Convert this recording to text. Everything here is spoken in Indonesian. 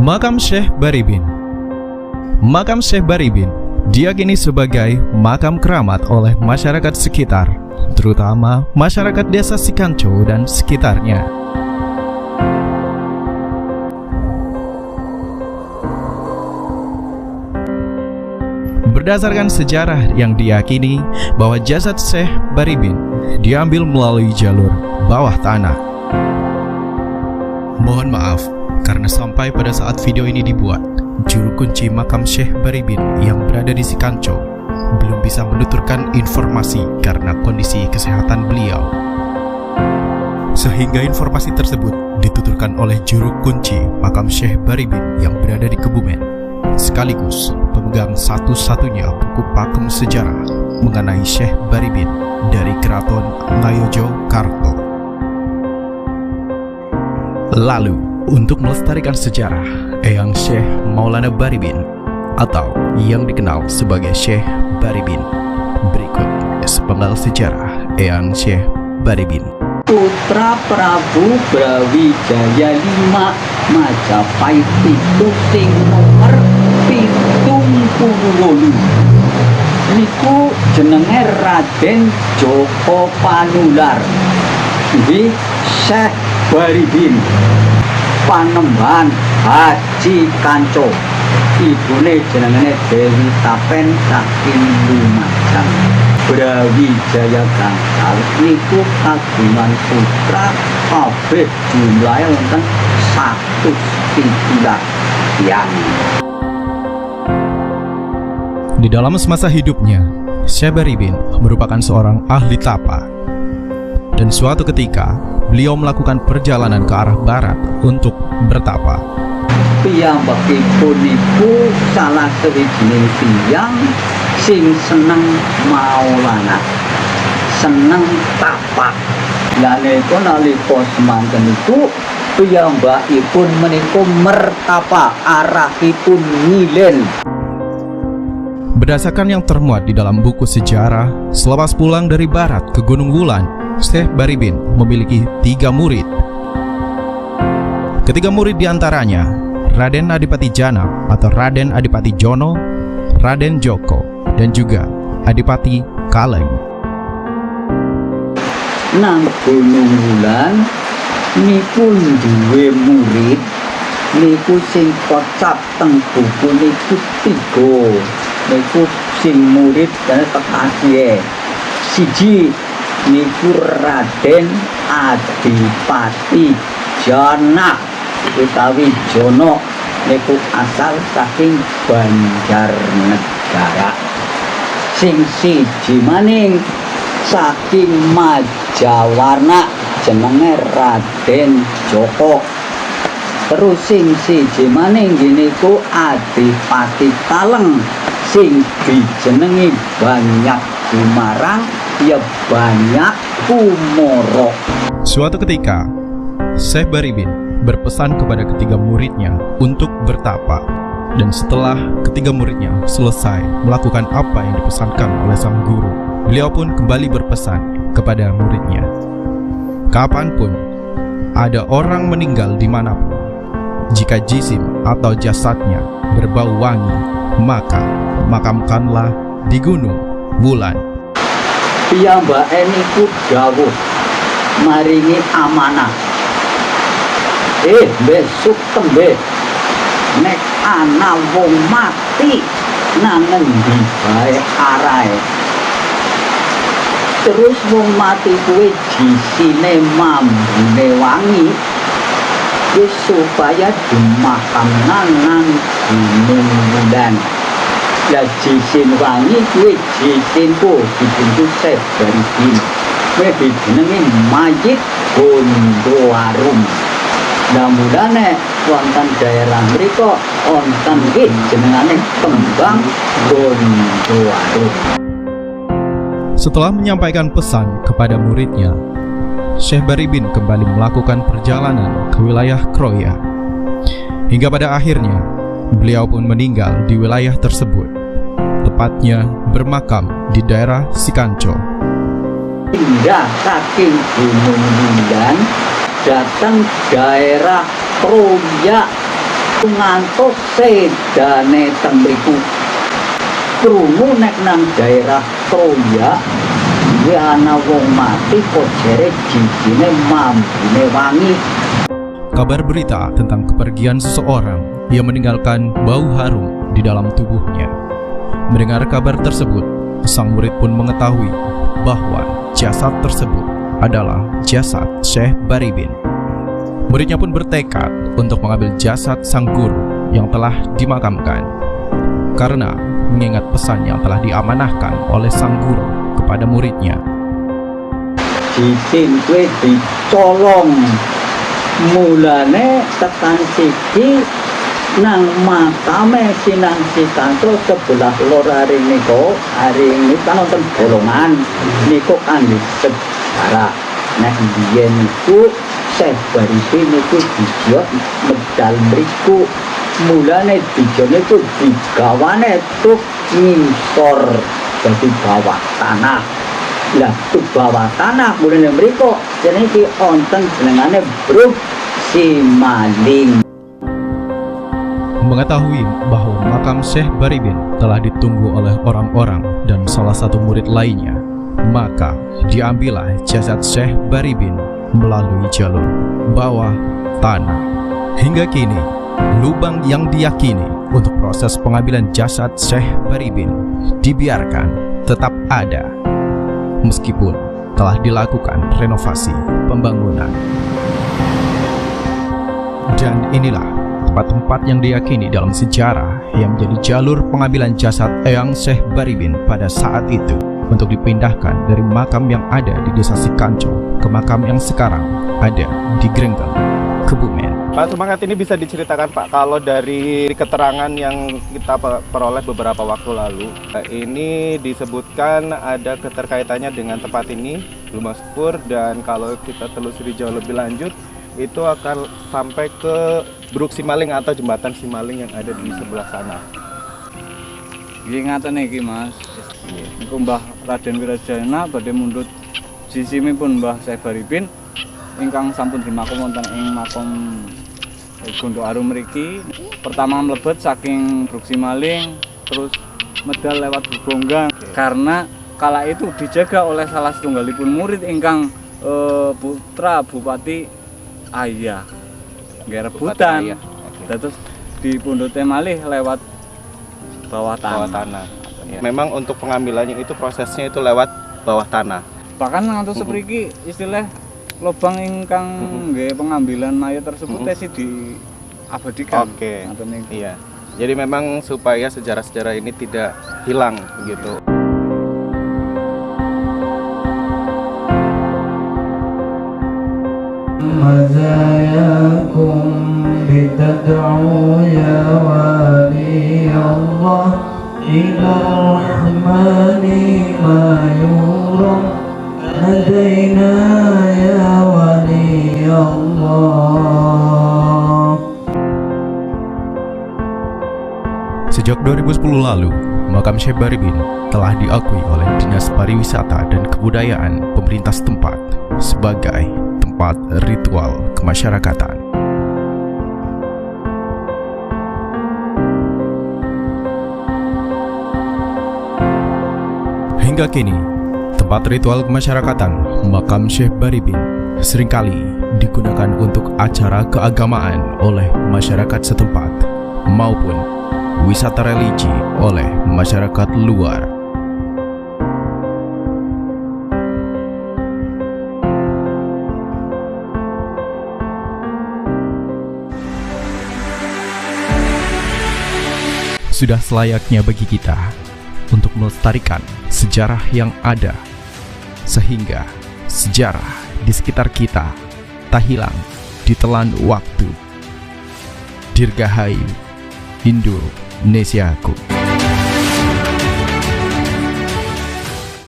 Makam Syekh Baribin. Makam Syekh Baribin diyakini sebagai makam keramat oleh masyarakat sekitar, terutama masyarakat desa Sikanco dan sekitarnya. Berdasarkan sejarah yang diyakini bahwa jasad Syekh Baribin diambil melalui jalur bawah tanah. Mohon maaf, karena sampai pada saat video ini dibuat, juru kunci makam Syekh Baribin yang berada di Sikanco belum bisa menuturkan informasi karena kondisi kesehatan beliau. Sehingga informasi tersebut dituturkan oleh juru kunci makam Syekh Baribin yang berada di Kebumen, sekaligus pemegang satu-satunya buku pakem sejarah mengenai Syekh Baribin dari Keraton Ngayogyakarta. Lalu, untuk melestarikan sejarah Eyang Syekh Maulana Baribin atau yang dikenal sebagai Syekh Baribin, berikut sepenggal sejarah Eyang Syekh Baribin. Putra Prabu Brawijaya V Majapahit itu sing nomor 78. Niku jenenge Raden Joko Panular. Iki Syekh Baribin, Panembahan Haji Kanco. Ibune jenenge Dewi Tapen saking Lumajang. Brawijaya gangsal niku kagungan putra kabeh jumlahe wonten 117 tiyang. Di dalam semasa hidupnya, Syekh Baribin merupakan seorang ahli tapa. Dan suatu ketika, beliau melakukan perjalanan ke arah barat untuk bertapa. Piyambakipun niku salah sawijining tiyang sing seneng maulana, seneng tapa. Lah niku nalika semanten niku piyambakipun menika mertapa, arahipun ngilen. Berdasarkan yang termuat di dalam buku sejarah, selepas pulang dari barat ke Gunung Wulan, Syekh Baribin memiliki 3 murid. Ketiga murid diantaranya Raden Adipati Jana atau Raden Adipati Jono, Raden Joko, dan juga Adipati Kaleng. Nang Gunung Wulan niku duwe murid niku sing kocap teng buku niku 3. Niku sing murid dan kekasih. Siji niku Raden Adipati Jana utawi Jono, niku asal saking Banjarnegara. Sing siji maning saking Majawarna jenenge Raden Joko. Terus sing siji maning niku Adipati Kaleng sing dijenengi Banyak Gumarang ya Banyak Kumoro. Suatu ketika, Syekh Baribin berpesan kepada ketiga muridnya untuk bertapa. Dan setelah ketiga muridnya selesai melakukan apa yang dipesankan oleh sang guru, beliau pun kembali berpesan kepada muridnya, kapanpun ada orang meninggal dimanapun, jika jisim atau jasadnya berbau wangi, maka makamkanlah di Gunung Wulan. Piyambake niku dawuh maringi amanah. Besok tembe nek ana wong mati nang endi bae arahe. Terus wong mati kuwi jisine mambune wangi, wis supaya dimakamna nang Gunung Wulan. Lah jisin wangi kuwi jisinku dibentuk Syekh Baribin. Kuwi dijenengi mayit Gondoarum. Lah mulane wonten daerah mriku wonten nggih jenengane Kembang Gondoarum. Setelah menyampaikan pesan kepada muridnya, Syekh Baribin kembali melakukan perjalanan ke wilayah Kroya. Hingga pada akhirnya, beliau pun meninggal di wilayah tersebut, tepatnya bermakam di daerah Sikanco. Pindah saking Gunung Wulan datang daerah Kroya ngantos sedane teng mriku krungu nek nang daerah Troya kuwi ana wong mati kok jere jijine mambune wangi. Kabar berita tentang kepergian seseorang yang meninggalkan bau harum di dalam tubuhnya. Mendengar kabar tersebut, sang murid pun mengetahui bahwa jasad tersebut adalah jasad Syekh Baribin. Muridnya pun bertekad untuk mengambil jasad sang guru yang telah dimakamkan, karena mengingat pesan yang telah diamanahkan oleh sang guru kepada muridnya. Jisin kuwi dicolong, mulane tekan siki nang makame Sinan Sikantro sebelah lor hari ini kan wonten bolongan niku kan sejarah. Nek biyen niku Syekh Baribin niku dijot medal mriku, mulane dijone iku digawane tuh ngisor dadi bawah tanah. Lah tuh bawah tanah mulane mriku jenenge wonten jenengane Bruk Simaling. Mengetahui bahwa makam Syekh Baribin telah ditunggu oleh orang-orang dan salah satu murid lainnya, maka diambillah jasad Syekh Baribin melalui jalur bawah tanah. Hingga kini, lubang yang diyakini untuk proses pengambilan jasad Syekh Baribin dibiarkan tetap ada, meskipun telah dilakukan renovasi pembangunan. Dan inilah tempat-tempat yang diyakini dalam sejarah yang menjadi jalur pengambilan jasad Eyang Syekh Baribin pada saat itu untuk dipindahkan dari makam yang ada di Desa Sikanco ke makam yang sekarang ada di Grenggeng, Kebumen. Pak Semangat, ini bisa diceritakan Pak, kalau dari keterangan yang kita peroleh beberapa waktu lalu, ini disebutkan ada keterkaitannya dengan tempat ini, Lumah Sepur, dan kalau kita telusuri jauh lebih lanjut, itu akan sampai ke Bruk Simaling atau jembatan Simaling yang ada di sebelah sana. Nggih ngaten iki Mas. Niku Mbah Raden Wirajana badhe mundhut sisimipun Mbah Syekh Baribin ingkang sampun dimakum wonten ing makom Gondok Arum mriki. Pertama mlebet saking Bruk Simaling, terus medal lewat Bonggang. Karena kala itu dijaga oleh salah setunggalipun murid ingkang putra Bupati Ayah. Nggih rebutan. Terus dipundhute malih lewat bawah tanah. Ya. Memang untuk pengambilannya itu prosesnya itu lewat bawah tanah. Bahkan ngantos sepriki istilah lubang ingkang nggih pengambilan mayat tersebut tesi diabadikan. Oke. Iya. Jadi memang supaya sejarah-sejarah ini tidak hilang begitu. مزاياكم بتدعو يا ولي الله إلى الرحمن ما يرى هدينا يا ولي الله. Sejak 2010 lalu, makam Syekh Baribin telah diakui oleh Dinas Pariwisata dan Kebudayaan pemerintah setempat sebagai tempat ritual kemasyarakatan. Hingga kini, tempat ritual kemasyarakatan makam Syekh Baribin seringkali digunakan untuk acara keagamaan oleh masyarakat setempat maupun wisata religi oleh masyarakat luar. Sudah selayaknya bagi kita untuk melestarikan sejarah yang ada, sehingga sejarah di sekitar kita tak hilang ditelan waktu. Dirgahayu Indonesiaku.